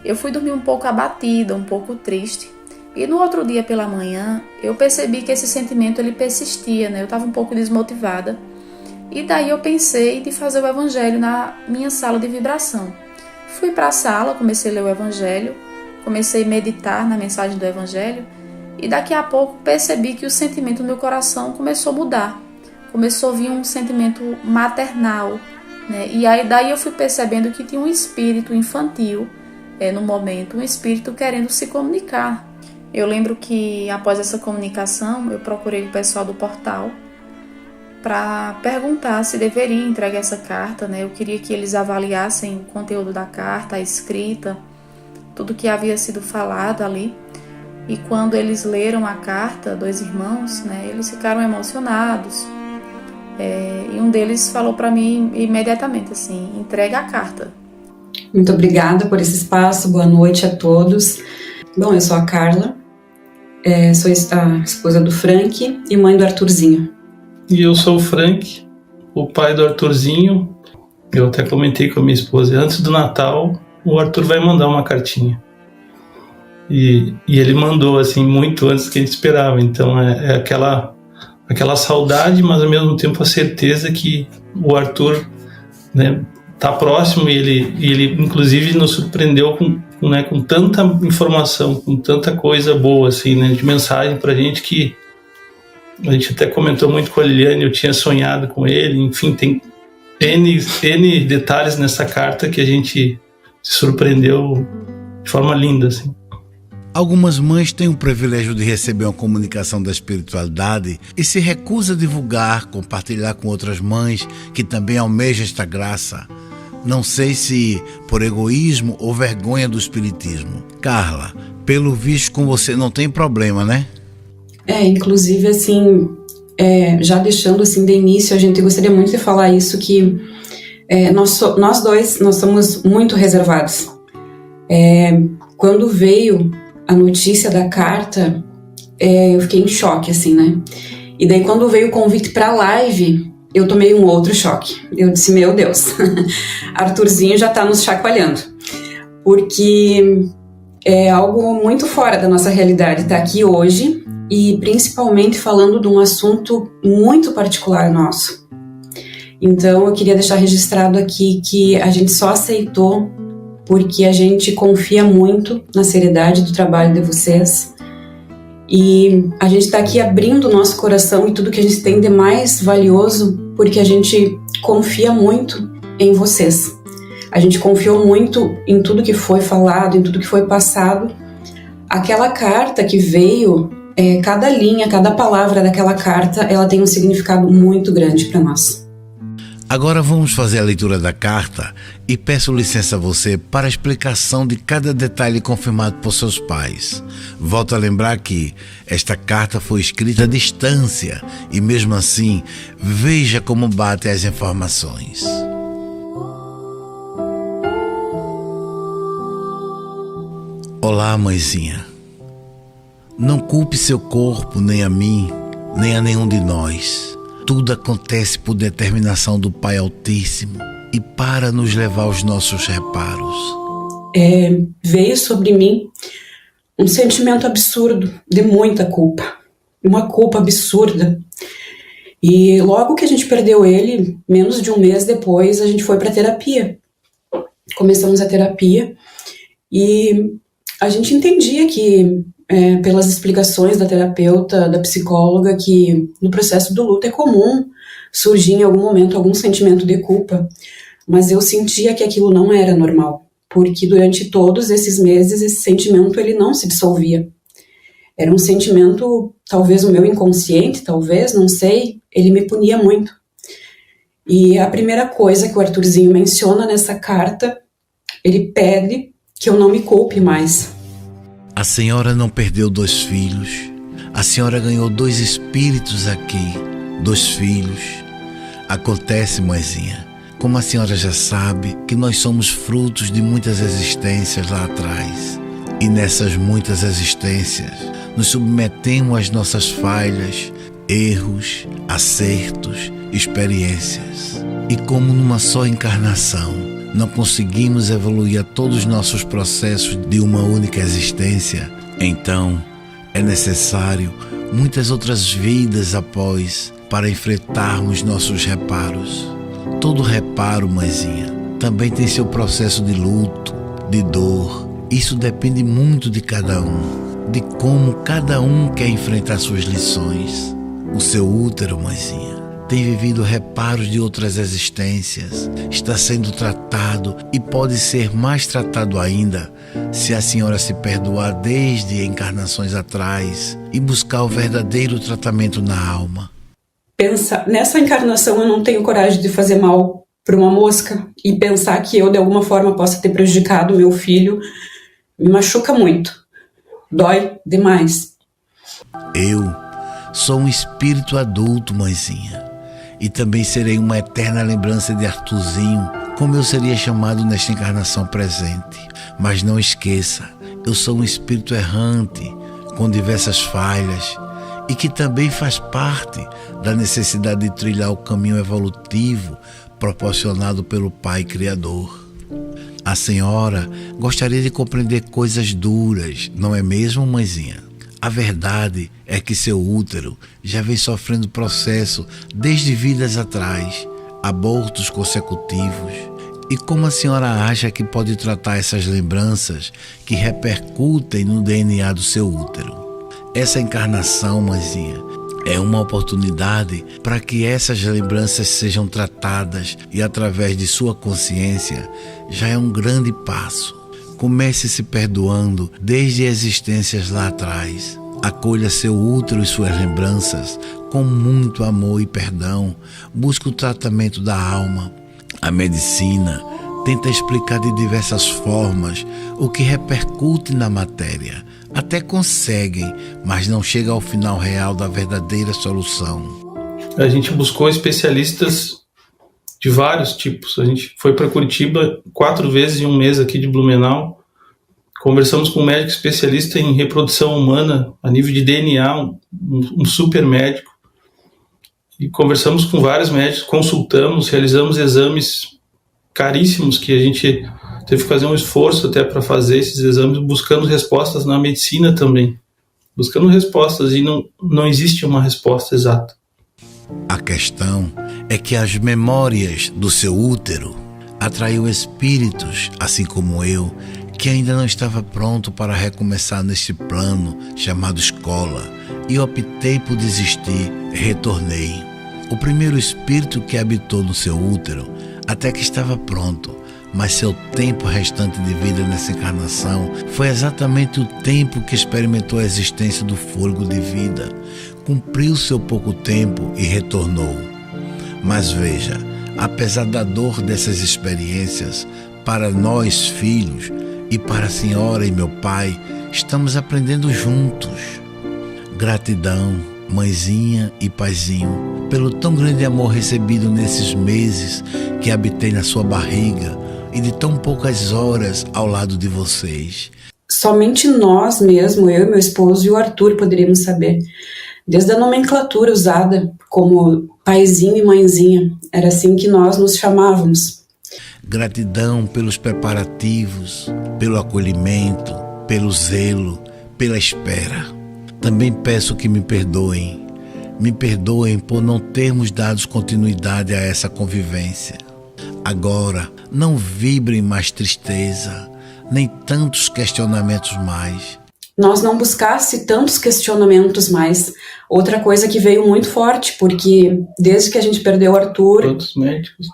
eu fui dormir um pouco abatida, um pouco triste. E no outro dia pela manhã, eu percebi que esse sentimento ele persistia, né? Eu estava um pouco desmotivada. E daí eu pensei de fazer o evangelho na minha sala de vibração. Fui para a sala, comecei a ler o evangelho, comecei a meditar na mensagem do evangelho e daqui a pouco percebi que o sentimento no meu coração começou a mudar. Começou a vir um sentimento maternal, né? E aí daí eu fui percebendo que tinha um espírito infantil no momento, um espírito querendo se comunicar. Eu lembro que após essa comunicação eu procurei o pessoal do portal para perguntar se deveria entregar essa carta, né? Eu queria que eles avaliassem o conteúdo da carta, a escrita, tudo que havia sido falado ali. E quando eles leram a carta, dois irmãos, né, eles ficaram emocionados. E um deles falou para mim imediatamente assim: entrega a carta. Muito obrigada por esse espaço, boa noite a todos. Bom, eu sou a Carla, sou a esposa do Frank e mãe do Arthurzinho. E eu sou o Frank, o pai do Arthurzinho. Eu até comentei com a minha esposa, antes do Natal, o Arthur vai mandar uma cartinha. E ele mandou, assim, muito antes do que a gente esperava. Então é aquela saudade, mas ao mesmo tempo a certeza que o Arthur, né, tá próximo e ele inclusive nos surpreendeu com tanta informação, com tanta coisa boa, assim, né, de mensagem pra gente, que a gente até comentou muito com a Liliane, eu tinha sonhado com ele, enfim, tem N detalhes nessa carta que a gente se surpreendeu de forma linda, assim. Algumas mães têm o privilégio de receber uma comunicação da espiritualidade e se recusam a divulgar, compartilhar com outras mães que também almejam esta graça. Não sei se por egoísmo ou vergonha do espiritismo. Carla, pelo visto com você não tem problema, né? Inclusive, assim, já deixando assim de início, a gente gostaria muito de falar isso, que nós dois somos muito reservados. Quando veio a notícia da carta, eu fiquei em choque, assim, né? E daí quando veio o convite para a live, eu tomei um outro choque. Eu disse, meu Deus, Arthurzinho já tá nos chacoalhando. Porque é algo muito fora da nossa realidade estar aqui hoje e principalmente falando de um assunto muito particular nosso. Então eu queria deixar registrado aqui que a gente só aceitou porque a gente confia muito na seriedade do trabalho de vocês e a gente está aqui abrindo o nosso coração e tudo que a gente tem de mais valioso porque a gente confia muito em vocês. A gente confiou muito em tudo que foi falado, em tudo que foi passado. Aquela carta que veio, cada linha, cada palavra daquela carta, ela tem um significado muito grande para nós. Agora vamos fazer a leitura da carta e peço licença a você para a explicação de cada detalhe confirmado por seus pais. Volto a lembrar que esta carta foi escrita à distância e mesmo assim, veja como batem as informações. Olá, mãezinha. Não culpe seu corpo, nem a mim, nem a nenhum de nós. Tudo acontece por determinação do Pai Altíssimo e para nos levar aos nossos reparos. Veio sobre mim um sentimento absurdo de muita culpa. Uma culpa absurda. E logo que a gente perdeu ele, menos de um mês depois, a gente foi para terapia. Começamos a terapia e a gente entendia que pelas explicações da terapeuta, da psicóloga, que no processo do luto é comum surgir em algum momento algum sentimento de culpa, mas eu sentia que aquilo não era normal, porque durante todos esses meses esse sentimento ele não se dissolvia. Era um sentimento, talvez o meu inconsciente, talvez, não sei, ele me punia muito. E a primeira coisa que o Arthurzinho menciona nessa carta, ele pede que eu não me culpe mais. A senhora não perdeu 2 filhos, a senhora ganhou 2 espíritos aqui, 2 filhos. Acontece, mãezinha, como a senhora já sabe, que nós somos frutos de muitas existências lá atrás. E nessas muitas existências, nos submetemos às nossas falhas, erros, acertos, experiências. E como numa só encarnação, não conseguimos evoluir a todos os nossos processos de uma única existência, então é necessário muitas outras vidas após para enfrentarmos nossos reparos. Todo reparo, mãezinha, também tem seu processo de luto, de dor. Isso depende muito de cada um, de como cada um quer enfrentar suas lições. O seu útero, mãezinha, tem vivido reparos de outras existências, está sendo tratado e pode ser mais tratado ainda se a senhora se perdoar desde encarnações atrás e buscar o verdadeiro tratamento na alma. Pensa, nessa encarnação eu não tenho coragem de fazer mal para uma mosca e pensar que eu de alguma forma possa ter prejudicado meu filho me machuca muito, dói demais. Eu sou um espírito adulto, mãezinha, e também serei uma eterna lembrança de Arthurzinho, como eu seria chamado nesta encarnação presente. Mas não esqueça, eu sou um espírito errante, com diversas falhas, e que também faz parte da necessidade de trilhar o caminho evolutivo proporcionado pelo Pai Criador. A senhora gostaria de compreender coisas duras, não é mesmo, mãezinha? A verdade é que seu útero já vem sofrendo processo desde vidas atrás, abortos consecutivos. E como a senhora acha que pode tratar essas lembranças que repercutem no DNA do seu útero? Essa encarnação, mãezinha, é uma oportunidade para que essas lembranças sejam tratadas e através de sua consciência já é um grande passo. Comece se perdoando desde existências lá atrás. Acolha seu útero e suas lembranças com muito amor e perdão. Busque o tratamento da alma. A medicina tenta explicar de diversas formas o que repercute na matéria. Até conseguem, mas não chega ao final real da verdadeira solução. A gente buscou especialistas de vários tipos. A gente foi para Curitiba 4 vezes em um mês aqui de Blumenau. Conversamos com um médico especialista em reprodução humana, a nível de DNA, um super médico. E conversamos com vários médicos, consultamos, realizamos exames caríssimos que a gente teve que fazer um esforço até para fazer esses exames, buscando respostas na medicina também. Buscando respostas e não existe uma resposta exata. A questão é que as memórias do seu útero atraiu espíritos, assim como eu, que ainda não estava pronto para recomeçar neste plano chamado escola, e optei por desistir e retornei. O primeiro espírito que habitou no seu útero até que estava pronto, mas seu tempo restante de vida nessa encarnação foi exatamente o tempo que experimentou a existência do fôlego de vida. Cumpriu seu pouco tempo e retornou. Mas veja, apesar da dor dessas experiências, para nós filhos e para a senhora e meu pai, estamos aprendendo juntos. Gratidão, mãezinha e paizinho, pelo tão grande amor recebido nesses meses que habitei na sua barriga e de tão poucas horas ao lado de vocês. Somente nós mesmo, eu e meu esposo e o Arthur, poderíamos saber. Desde a nomenclatura usada como paizinho e mãezinha, era assim que nós nos chamávamos. Gratidão pelos preparativos, pelo acolhimento, pelo zelo, pela espera. Também peço que me perdoem. Me perdoem por não termos dado continuidade a essa convivência. Agora, não vibrem mais tristeza, nem tantos questionamentos mais. Nós não buscasse tantos questionamentos mais. Outra coisa que veio muito forte, porque desde que a gente perdeu o Arthur... Outros médicos.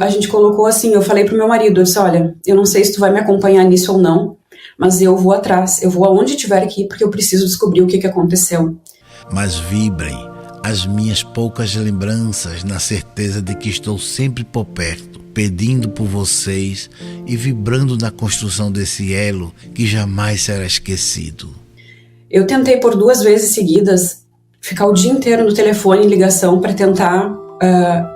A gente colocou assim, eu falei pro meu marido, eu disse, olha, eu não sei se tu vai me acompanhar nisso ou não, mas eu vou atrás, eu vou aonde tiver aqui, porque eu preciso descobrir o que aconteceu. Mas vibrem as minhas poucas lembranças na certeza de que estou sempre por perto, pedindo por vocês e vibrando na construção desse elo que jamais será esquecido. Eu tentei por 2 vezes seguidas ficar o dia inteiro no telefone em ligação para tentar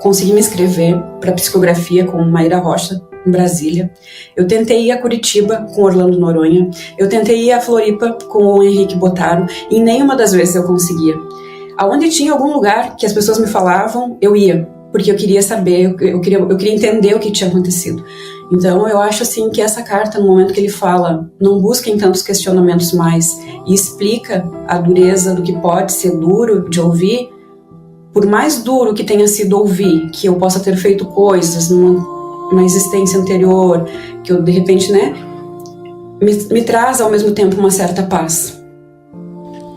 conseguir me inscrever para psicografia com Maíra Rocha em Brasília. Eu tentei ir a Curitiba com Orlando Noronha. Eu tentei ir a Floripa com o Henrique Botaro e nenhuma das vezes eu conseguia. Aonde tinha algum lugar que as pessoas me falavam, eu ia. porque eu queria saber, eu queria entender o que tinha acontecido. Então eu acho assim que essa carta, no momento que ele fala, não busquem tantos questionamentos mais, e explica a dureza do que pode ser duro de ouvir, por mais duro que tenha sido ouvir, que eu possa ter feito coisas numa existência anterior, que eu de repente, né, me traz ao mesmo tempo uma certa paz.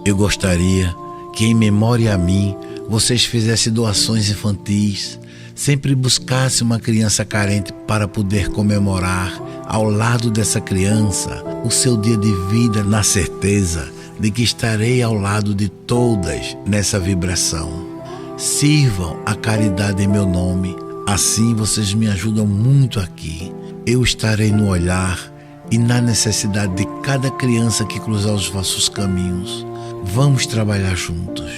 Eu gostaria que, em memória a mim, vocês fizessem doações infantis, sempre buscasse uma criança carente para poder comemorar ao lado dessa criança o seu dia de vida, na certeza de que estarei ao lado de todas nessa vibração. Sirvam a caridade em meu nome, assim vocês me ajudam muito aqui. Eu estarei no olhar e na necessidade de cada criança que cruzar os vossos caminhos. Vamos trabalhar juntos.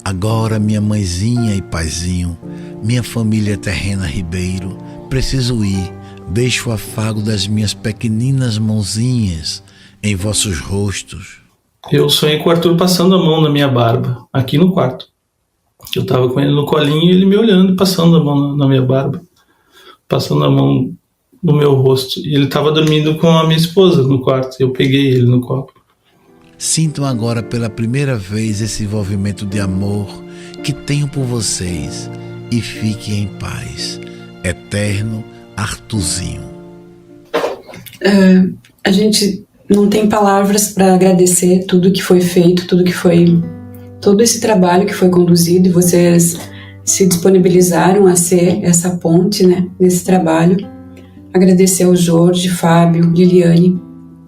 Agora, minha mãezinha e paizinho, minha família terrena Ribeiro, preciso ir. Deixo o afago das minhas pequeninas mãozinhas em vossos rostos. Eu sonhei com o Arthur passando a mão na minha barba, aqui no quarto. Eu tava com ele no colinho e ele me olhando e passando a mão na minha barba, passando a mão no meu rosto. E ele tava dormindo com a minha esposa no quarto. Eu peguei ele no colo. Sintam agora pela primeira vez esse envolvimento de amor que tenho por vocês e fiquem em paz. Eterno Arthurzinho. A gente não tem palavras para agradecer tudo que foi feito, todo esse trabalho que foi conduzido, e vocês se disponibilizaram a ser essa ponte, né, nesse trabalho. Agradecer ao Jorge, Fábio, Liliane.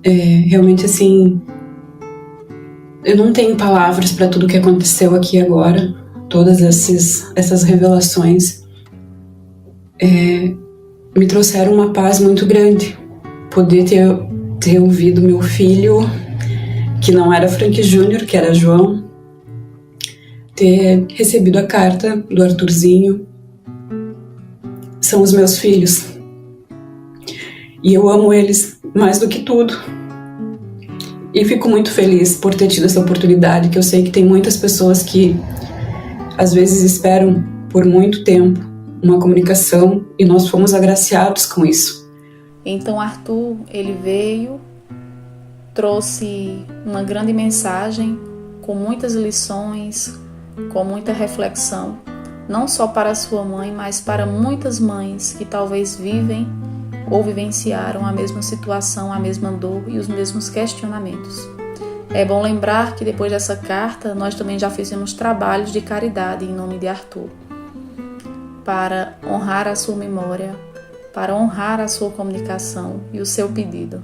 Realmente, assim, eu não tenho palavras para tudo que aconteceu aqui agora, todas essas revelações me trouxeram uma paz muito grande. Poder ter ouvido meu filho, que não era Frank Júnior, que era João, ter recebido a carta do Arthurzinho. São os meus filhos. E eu amo eles mais do que tudo. E fico muito feliz por ter tido essa oportunidade, que eu sei que tem muitas pessoas que às vezes esperam por muito tempo uma comunicação, e nós fomos agraciados com isso. Então Arthur, ele veio, trouxe uma grande mensagem, com muitas lições, com muita reflexão, não só para a sua mãe, mas para muitas mães que talvez vivem ou vivenciaram a mesma situação, a mesma dor e os mesmos questionamentos. É bom lembrar que depois dessa carta, nós também já fizemos trabalhos de caridade em nome de Arthur, para honrar a sua memória, para honrar a sua comunicação e o seu pedido.